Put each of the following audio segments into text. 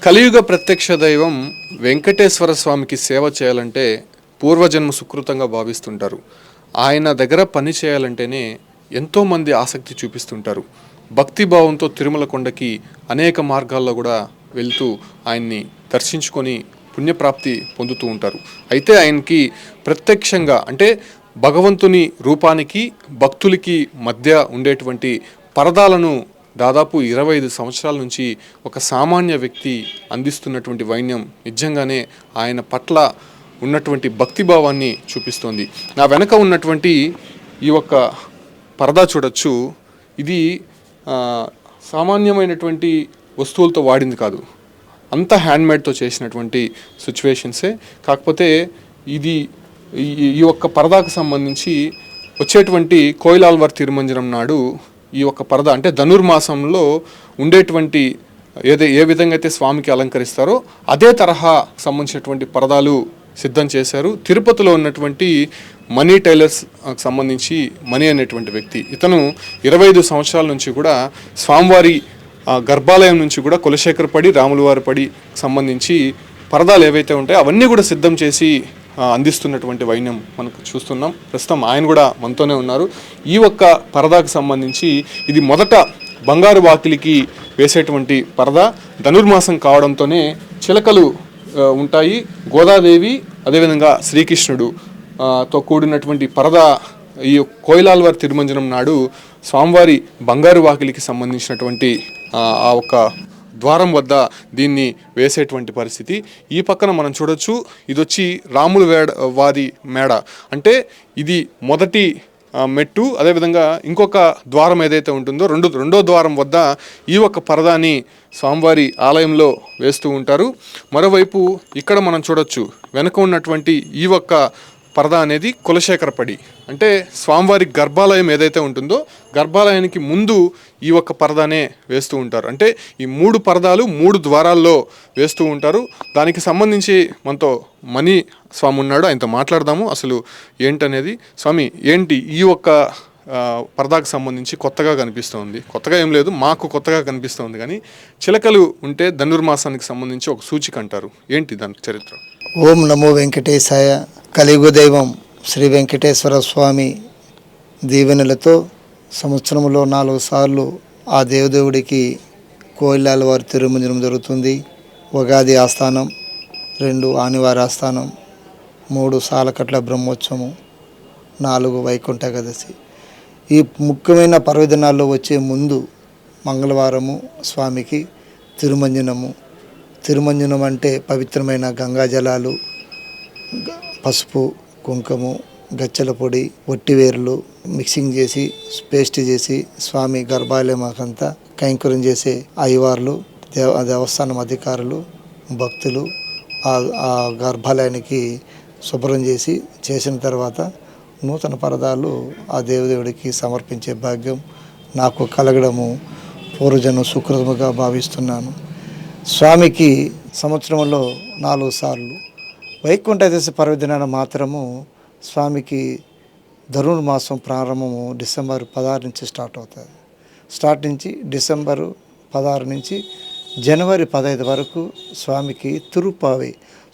కలియుగ ప్రత్యక్ష దైవం వెంకటేశ్వర స్వామికి సేవ చేయాలంటే పూర్వజన్మ సుకృతంగా భావిస్తుంటారు. ఆయన దగ్గర పని చేయాలంటేనే ఎంతోమంది ఆసక్తి చూపిస్తుంటారు. భక్తిభావంతో తిరుమల కొండకి అనేక మార్గాల్లో కూడా వెళ్తూ ఆయన్ని దర్శించుకొని పుణ్యప్రాప్తి పొందుతూ ఉంటారు. అయితే ఆయనకి ప్రత్యక్షంగా అంటే భగవంతుని రూపానికి భక్తులకి మధ్య ఉండేటువంటి పరదాలను దాదాపు 25 సంవత్సరాల నుంచి ఒక సామాన్య వ్యక్తి అందిస్తున్నటువంటి వైన్యం నిజంగానే ఆయన పట్ల ఉన్నటువంటి భక్తిభావాన్ని చూపిస్తోంది. నా వెనక ఉన్నటువంటి ఈ యొక్క పరదా చూడొచ్చు. ఇది సామాన్యమైనటువంటి వస్తువులతో వాడింది కాదు, అంతా హ్యాండ్మేడ్తో చేసినటువంటి సిచ్యువేషన్సే. కాకపోతే ఇది ఈ యొక్క పరదాకు సంబంధించి వచ్చేటువంటి కోయిలాల్వార్ తిరుమంజనం నాడు ఈ యొక్క పరద అంటే ధనుర్మాసంలో ఉండేటువంటి ఏ విధంగా అయితే స్వామికి అలంకరిస్తారో అదే తరహా సంబంధించినటువంటి పరదాలు సిద్ధం చేశారు. తిరుపతిలో ఉన్నటువంటి మనీ టైలర్స్ సంబంధించి మనీ అనేటువంటి వ్యక్తి, ఇతను 25 సంవత్సరాల నుంచి కూడా స్వామివారి గర్భాలయం నుంచి కూడా కులశేఖరపడి రాములవారిపడి సంబంధించి పరదాలు ఏవైతే ఉంటాయో అవన్నీ కూడా సిద్ధం చేసి అందిస్తున్నటువంటి వైన్యం మనకు చూస్తున్నాం. ప్రస్తుతం ఆయన కూడా మనతోనే ఉన్నారు. ఈ ఒక్క పరదాకు సంబంధించి ఇది మొదట బంగారు వాకిలికి వేసేటువంటి పరదా. ధనుర్మాసం కావడంతోనే చిలకలు ఉంటాయి. గోదాదేవి అదేవిధంగా శ్రీకృష్ణుడు తో కూడినటువంటి పరదా ఈ కోయిలాల్వార్ తిరుమంజనం నాడు స్వామివారి బంగారు వాకిలికి సంబంధించినటువంటి ఆ ఒక ద్వారం వద్ద దీన్ని వేసేటువంటి పరిస్థితి. ఈ పక్కన మనం చూడొచ్చు, ఇది వచ్చి రాముల వారి మేడ. అంటే ఇది మొదటి మెట్టు. అదేవిధంగా ఇంకొక ద్వారం ఏదైతే ఉంటుందో రెండో ద్వారం వద్ద ఈ ఒక్క పరదాని స్వామివారి ఆలయంలో వేస్తూ ఉంటారు. మరోవైపు ఇక్కడ మనం చూడొచ్చు, వెనక ఉన్నటువంటి ఈ ఒక్క పరదా అనేది కులశేఖరపడి, అంటే స్వామివారి గర్భాలయం ఏదైతే ఉంటుందో గర్భాలయానికి ముందు ఈ ఒక్క పరదానే వేస్తూ ఉంటారు. అంటే ఈ 3 పరదాలు 3 ద్వారాల్లో వేస్తూ ఉంటారు. దానికి సంబంధించి మనతో మణి స్వామి ఉన్నాడు, ఆయనతో మాట్లాడదాము అసలు ఏంటనేది. స్వామి, ఏంటి ఈ ఒక్క పరదాకు సంబంధించి కొత్తగా కనిపిస్తుంది? కొత్తగా ఏం లేదు, మాకు కొత్తగా కనిపిస్తుంది. కానీ చిలకలు ఉంటే ధనుర్మాసానికి సంబంధించి ఒక సూచిక అంటారు, ఏంటి దాని చరిత్ర? ఓం నమో వెంకటేశాయ. కలియుగ దైవం శ్రీ వెంకటేశ్వర స్వామి దీవెనలతో సంవత్సరంలో 4 సార్లు ఆ దేవదేవుడికి కోయిలాల్వారి తిరుమంజనం జరుగుతుంది. ఉగాది ఆస్థానం, 2 ఆనివారి ఆస్థానం, 3 సాలకట్ల బ్రహ్మోత్సవం, 4 వైకుంఠ ఏకాదశి. ఈ ముఖ్యమైన పర్వదినాల్లో వచ్చే ముందు మంగళవారము స్వామికి తిరుమంజనము. తిరుమంజనం అంటే పవిత్రమైన గంగాజలాలు, పసుపు, కుంకుమ, గచ్చల పొడి, ఒట్టివేర్లు మిక్సింగ్ చేసి పేస్ట్ చేసి స్వామి గర్భాలయమాకంతా కైంకర్యం చేసే అయ్యవార్లు, దేవస్థానం అధికారులు, భక్తులు ఆ గర్భాలయానికి శుభ్రం చేసిన తర్వాత నూతన పరదాలు ఆ దేవదేవుడికి సమర్పించే భాగ్యం నాకు కలగడము పూర్వజన్మ సుకృతముగా భావిస్తున్నాను. స్వామికి సంవత్సరంలో 4 సార్లు వైకుంఠ ఏకాదశి పర్వదినాన మాత్రము స్వామికి ధనుర్మాసం ప్రారంభము డిసెంబర్ 16 నుంచి స్టార్ట్ అవుతుంది. డిసెంబర్ 16 నుంచి జనవరి 15 వరకు స్వామికి తిరుప్పావై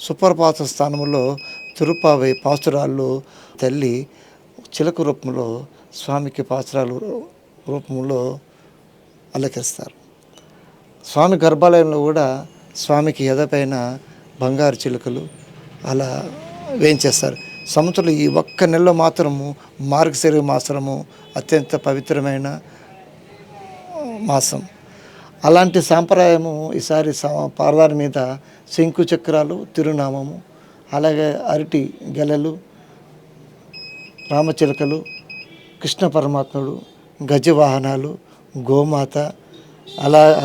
సుప్రభాత స్థానంలో తిరుప్పావై పాసురాళ్ళు తల్లి చిలక రూపంలో స్వామికి పాసురాలు రూపంలో అలంకరిస్తారు. స్వామి గర్భాలయంలో కూడా స్వామికి ఎదపైన బంగారు చిలుకలు అలా వేయించేస్తారు. సంవత్సరంలో ఈ ఒక్క నెలలో మాత్రము మార్గశిర మాసము అత్యంత పవిత్రమైన మాసం. అలాంటి సాంప్రదాయము ఈసారి పారదారి మీద శంకు చక్రాలు, తిరునామము, అలాగే అరటి గెలలు, రామచిలకలు, కృష్ణ పరమాత్ముడు, గజవాహనాలు, గోమాత,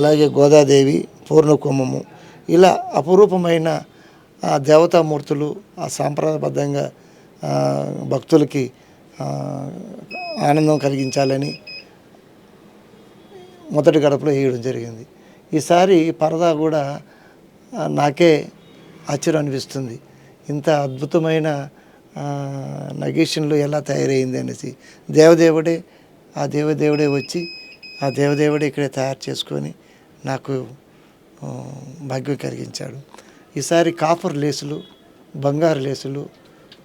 అలాగే గోదాదేవి, పూర్ణకుంభము, ఇలా అపురూపమైన దేవతామూర్తులు ఆ సాంప్రదాయబద్ధంగా భక్తులకి ఆనందం కలిగించాలని మొదటి గడపలో వేయడం జరిగింది. ఈసారి పరదా కూడా నాకే ఆశ్చర్యం అనిపిస్తుంది. ఇంత అద్భుతమైన నగేషన్లో ఎలా తయారైంది అనేసి. ఆ దేవదేవుడే వచ్చి ఆ దేవదేవుడే ఇక్కడే తయారు చేసుకొని నాకు భాగ్యం కలిగించాడు. ఈసారి కాపర్ లేసులు, బంగారు లేసులు,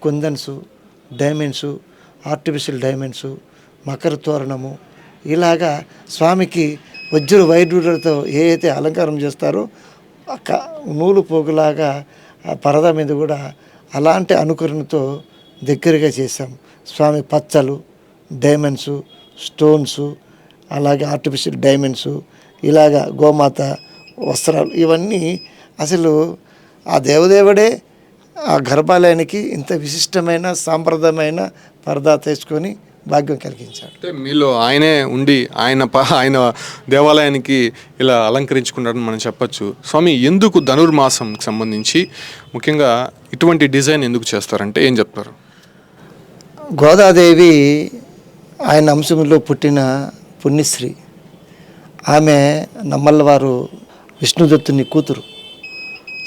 కుందన్సు, డైమండ్సు, ఆర్టిఫిషియల్ డైమండ్సు, మకర తోరణము, ఇలాగా స్వామికి వజ్ర వైడూర్యాలతో ఏ అయితే అలంకారం చేస్తారో నూలు పోగులాగా ఆ పరద మీద కూడా అలాంటి అనుకరణతో దగ్గరగా చేశాం. స్వామి పచ్చలు, డైమండ్సు, స్టోన్సు, అలాగే ఆర్టిఫిషియల్ డైమండ్సు, ఇలాగా గోమాత వస్త్రాలు, ఇవన్నీ అసలు ఆ దేవదేవుడే ఆ గర్భాలయానికి ఇంత విశిష్టమైన సాంప్రదాయమైన పరదా తీసుకొని భాగ్యం కలిగించాడు. అంటే మీలో ఆయనే ఉండి ఆయన దేవాలయానికి ఇలా అలంకరించుకున్నాడని మనం చెప్పచ్చు. స్వామి, ఎందుకు ధనుర్మాసంకి సంబంధించి ముఖ్యంగా ఇటువంటి డిజైన్ ఎందుకు చేస్తారంటే ఏం చెప్తారు? గోదాదేవి ఆయన అంశంలో పుట్టిన పుణ్యశ్రీ. ఆమె నమ్మల్లవారు విష్ణుదత్తుని కూతురు.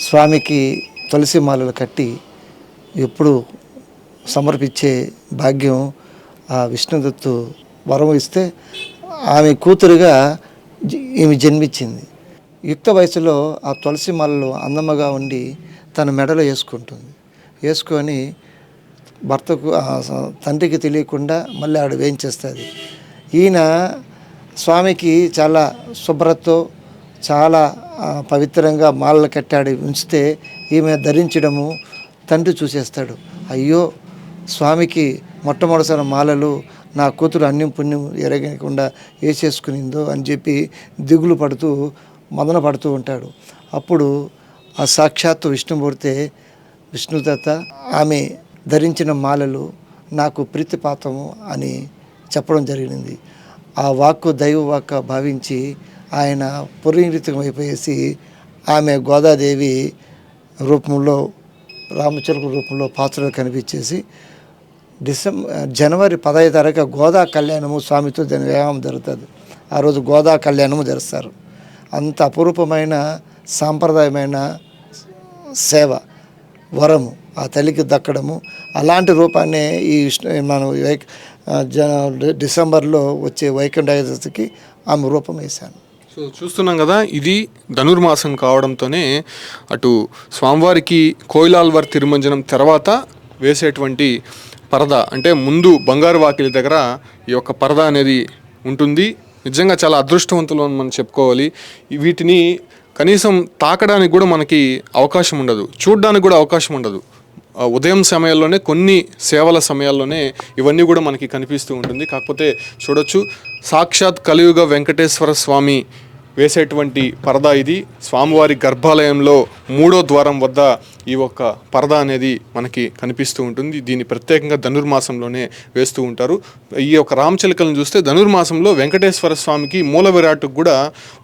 స్వామికి తులసి మాలలు కట్టి ఎప్పుడు సమర్పించే భాగ్యం ఆ విష్ణుదత్తు వరం ఇస్తే ఆమె కూతురుగా ఈమె జన్మించింది. యుక్త వయసులో ఆ తులసి మాలలు అందముగా ఉండి తన మెడలో వేసుకొని భర్తకు తండ్రికి తెలియకుండా మళ్ళీ ఆవిడ వేయించేస్తుంది. ఈయన స్వామికి చాలా శుభ్రతతో చాలా పవిత్రంగా మాలలు కట్టాడు ఉంచితే ఈమె ధరించడము తండ్రి చూసేస్తాడు. అయ్యో, స్వామికి మొట్టమొదటిసారి మాలలు నా కూతురు అన్యం పుణ్యం ఎరగకుండా వేసేసుకునిందో అని చెప్పి దిగులు పడుతూ మదన పడుతూ ఉంటాడు. అప్పుడు ఆ సాక్షాత్తు విష్ణుమూర్తి విష్ణుదత్త ఆమె ధరించిన మాలలు నాకు ప్రీతిపాతము అని చెప్పడం జరిగింది. ఆ వాక్కు దైవ వాక్కు భావించి ఆయన పురీరితం అయిపోయేసి ఆమె గోదాదేవి రూపంలో రామచిలక రూపంలో పాత్రలు కనిపించేసి జనవరి 15 తారీఖు గోదా కళ్యాణము స్వామితో దాని వ్యాయామం జరుగుతుంది. ఆ రోజు గోదా కళ్యాణము జరుస్తారు. అంత అపురూపమైన సాంప్రదాయమైన సేవ వరము ఆ తల్లికి దక్కడము. అలాంటి రూపాన్ని ఈ మనం డిసెంబర్లో వచ్చే వైకుంఠ ఏకాదశికి ఆమె రూపం వేశాను. సో చూస్తున్నాం కదా, ఇది ధనుర్మాసం కావడంతోనే అటు స్వామివారికి కోయిలాల్వారి తిరుమంజనం తర్వాత వేసేటువంటి పరద, అంటే ముందు బంగారు వాకిలి దగ్గర ఈ యొక్క పరద అనేది ఉంటుంది. నిజంగా చాలా అదృష్టవంతులు అని మనం చెప్పుకోవాలి. వీటిని కనీసం తాకడానికి కూడా మనకి అవకాశం ఉండదు, చూడడానికి కూడా అవకాశం ఉండదు. ఉదయం సమయాల్లోనే కొన్ని సేవల సమయాల్లోనే ఇవన్నీ కూడా మనకి కనిపిస్తూ ఉంటుంది. కాకపోతే చూడొచ్చు, సాక్షాత్ కలియుగ వెంకటేశ్వర స్వామి వేసేటువంటి పరదా ఇది. స్వామివారి గర్భాలయంలో 3వ ద్వారం వద్ద ఈ ఒక్క పరదా అనేది మనకి కనిపిస్తూ ఉంటుంది. దీన్ని ప్రత్యేకంగా ధనుర్మాసంలోనే వేస్తూ ఉంటారు. ఈ యొక్క రామచిలుకలను చూస్తే ధనుర్మాసంలో వెంకటేశ్వర స్వామికి మూల విరాట్కు కూడా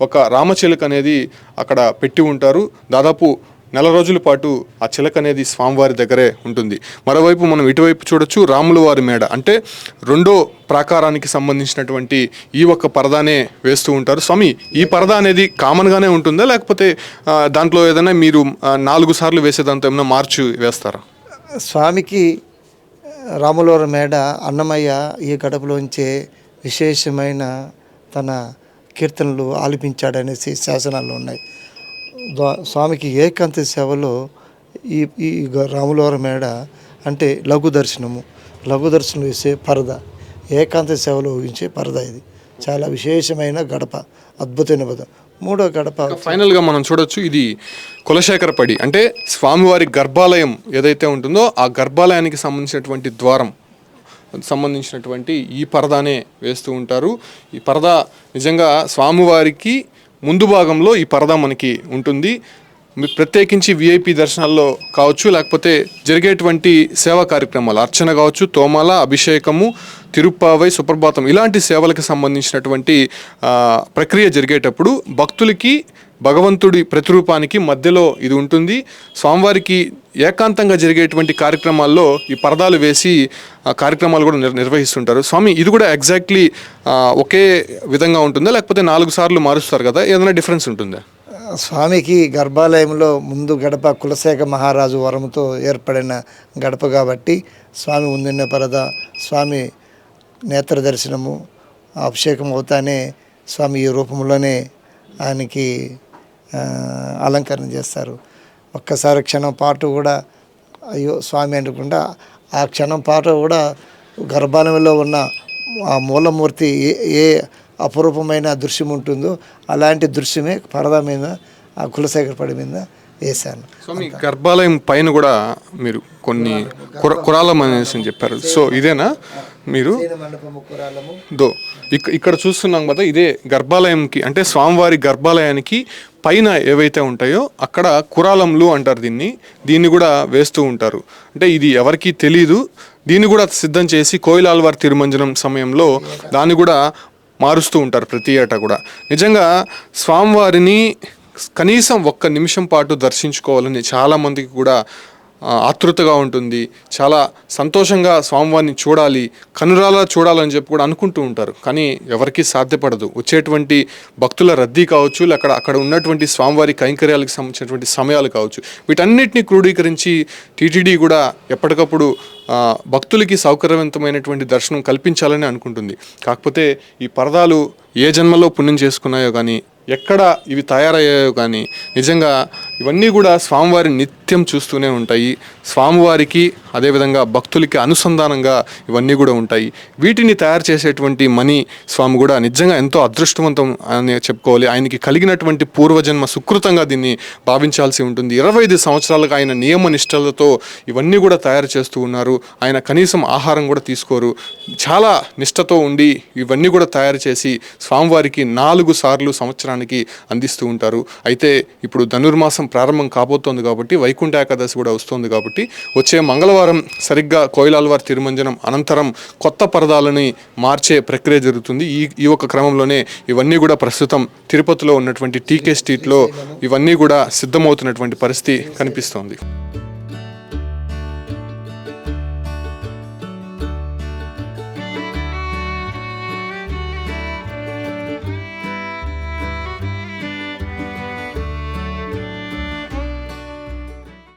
ఒక రామచిలుక అనేది అక్కడ పెట్టి ఉంటారు. దాదాపు 4 రోజుల పాటు ఆ చిలక అనేది స్వామివారి దగ్గరే ఉంటుంది. మరోవైపు మనం ఇటువైపు చూడొచ్చు, రాముల వారి మేడ, అంటే 2వ ప్రాకారానికి సంబంధించినటువంటి ఈ ఒక్క పరదానే వేస్తూ ఉంటారు. స్వామి, ఈ పరదా అనేది కామన్గానే ఉంటుందా, లేకపోతే దాంట్లో ఏదైనా మీరు 4 సార్లు వేసేదాంతో ఏమైనా మార్చి వేస్తారా? స్వామికి రాములవారి మేడ అన్నమయ్య ఈ గడపలోంచే విశేషమైన తన కీర్తనలు ఆలపించాడనేసి శాసనాలు ఉన్నాయి. స్వామికి ఏకాంత సేవలో ఈ రాములవారి మేడ అంటే లఘు దర్శనం వేసే పరద, ఏకాంత సేవలో ఊహించే పరద. ఇది చాలా విశేషమైన గడప, అద్భుతమైన పద. 3వ గడప ఫైనల్గా మనం చూడొచ్చు, ఇది కులశేఖరపడి, అంటే స్వామివారి గర్భాలయం ఏదైతే ఉంటుందో ఆ గర్భాలయానికి సంబంధించినటువంటి ద్వారం సంబంధించినటువంటి ఈ పరదానే వేస్తూ ఉంటారు. ఈ పరద నిజంగా స్వామివారికి ముందు భాగంలో ఈ పరదా మనకి ఉంటుంది. ప్రత్యేకించి విఐపి దర్శనాల్లో కావచ్చు, లేకపోతే జరిగేటువంటి సేవా కార్యక్రమాలు, అర్చన కావచ్చు, తోమాల, అభిషేకము, తిరుప్పావై, సుప్రభాతం, ఇలాంటి సేవలకు సంబంధించినటువంటి ప్రక్రియ జరిగేటప్పుడు భక్తులకి భగవంతుడి ప్రతిరూపానికి మధ్యలో ఇది ఉంటుంది. స్వామివారికి ఏకాంతంగా జరిగేటువంటి కార్యక్రమాల్లో ఈ పరదాలు వేసి కార్యక్రమాలు కూడా నిర్వహిస్తుంటారు. స్వామి, ఇది కూడా ఎగ్జాక్ట్లీ ఒకే విధంగా ఉంటుందా, లేకపోతే 4 సార్లు మారుస్తారు కదా, ఏదైనా డిఫరెన్స్ ఉంటుందా? స్వామికి గర్భాలయంలో ముందు గడప కులశేఖ మహారాజు వరముతో ఏర్పడిన గడప కాబట్టి స్వామి ముందున్న పరద, స్వామి నేత్ర దర్శనము, అభిషేకం అవుతానే స్వామి ఈ రూపంలోనే ఆయనకి అలంకరణ చేస్తారు. ఒక్కసారి క్షణం పాటు కూడా అయ్యో స్వామి అనుకుంటా ఆ క్షణం పాటు కూడా గర్భాలయంలో ఉన్న ఆ మూలమూర్తి ఏ అపురూపమైన దృశ్యం ఉంటుందో అలాంటి దృశ్యమే పరదా మీద ఆ కులశేఖర పడి మీద వేశాను. సో మీ గర్భాలయం పైన కూడా మీరు కొన్ని కురాలం అనేసి చెప్పారు. సో ఇదేనా మీరు ఇక్కడ చూస్తున్నాం కదా, ఇదే గర్భాలయంకి అంటే స్వామివారి గర్భాలయానికి పైన ఏవైతే ఉంటాయో అక్కడ కురాలంలు అంటారు దీన్ని కూడా వేస్తూ ఉంటారు. అంటే ఇది ఎవరికీ తెలీదు. దీన్ని కూడా సిద్ధం చేసి కోయిలాల్వార్ తిరుమంజనం సమయంలో దాన్ని కూడా మారుస్తూ ఉంటారు ప్రతి ఏటా కూడా. నిజంగా స్వామివారిని కనీసం 1 నిమిషం పాటు దర్శించుకోవాలని చాలామందికి కూడా ఆతృతగా ఉంటుంది. చాలా సంతోషంగా స్వామివారిని చూడాలి, కనురాలా చూడాలని చెప్పి కూడా అనుకుంటూ ఉంటారు. కానీ ఎవరికీ సాధ్యపడదు. వచ్చేటువంటి భక్తుల రద్దీ కావచ్చు, అక్కడ ఉన్నటువంటి స్వామివారి కైంకర్యాలకు సంబంధించినటువంటి సమయాలు కావచ్చు, వీటన్నిటిని క్రోడీకరించి టీటీడీ కూడా ఎప్పటికప్పుడు భక్తులకి సౌకర్యవంతమైనటువంటి దర్శనం కల్పించాలని అనుకుంటుంది. కాకపోతే ఈ పరదాలు ఏ జన్మలో పుణ్యం చేసుకున్నాయో కానీ, ఎక్కడ ఇవి తయారయ్యాయో కానీ, నిజంగా ఇవన్నీ కూడా స్వామివారి నిత్యం చూస్తూనే ఉంటాయి. స్వామివారికి అదేవిధంగా భక్తులకి అనుసంధానంగా ఇవన్నీ కూడా ఉంటాయి. వీటిని తయారు చేసేటువంటి మణి స్వామి కూడా నిజంగా ఎంతో అదృష్టవంతం అని చెప్పుకోవాలి. ఆయనకి కలిగినటువంటి పూర్వజన్మ సుకృతంగా దీన్ని భావించాల్సి ఉంటుంది. 25 సంవత్సరాలుగా ఆయన నియమ నిష్టలతో ఇవన్నీ కూడా తయారు చేస్తూ ఉన్నారు. ఆయన కనీసం ఆహారం కూడా తీసుకోరు. చాలా నిష్టతో ఉండి ఇవన్నీ కూడా తయారు చేసి స్వామివారికి 4 సార్లు సంవత్సరానికి అందిస్తూ ఉంటారు. అయితే ఇప్పుడు ధనుర్మాసం ప్రారంభం కాబోతోంది కాబట్టి, వైకుంఠ ఏకాదశి కూడా వస్తుంది కాబట్టి, వచ్చే మంగళవారం సరిగ్గా కోయిలాల్వార్ తిరుమంజనం అనంతరం కొత్త పరదాలని మార్చే ప్రక్రియ జరుగుతుంది. ఈ ఒక క్రమంలోనే ఇవన్నీ కూడా ప్రస్తుతం తిరుపతిలో ఉన్నటువంటి టీకే స్ట్రీట్లో ఇవన్నీ కూడా సిద్ధమవుతున్నటువంటి పరిస్థితి కనిపిస్తోంది.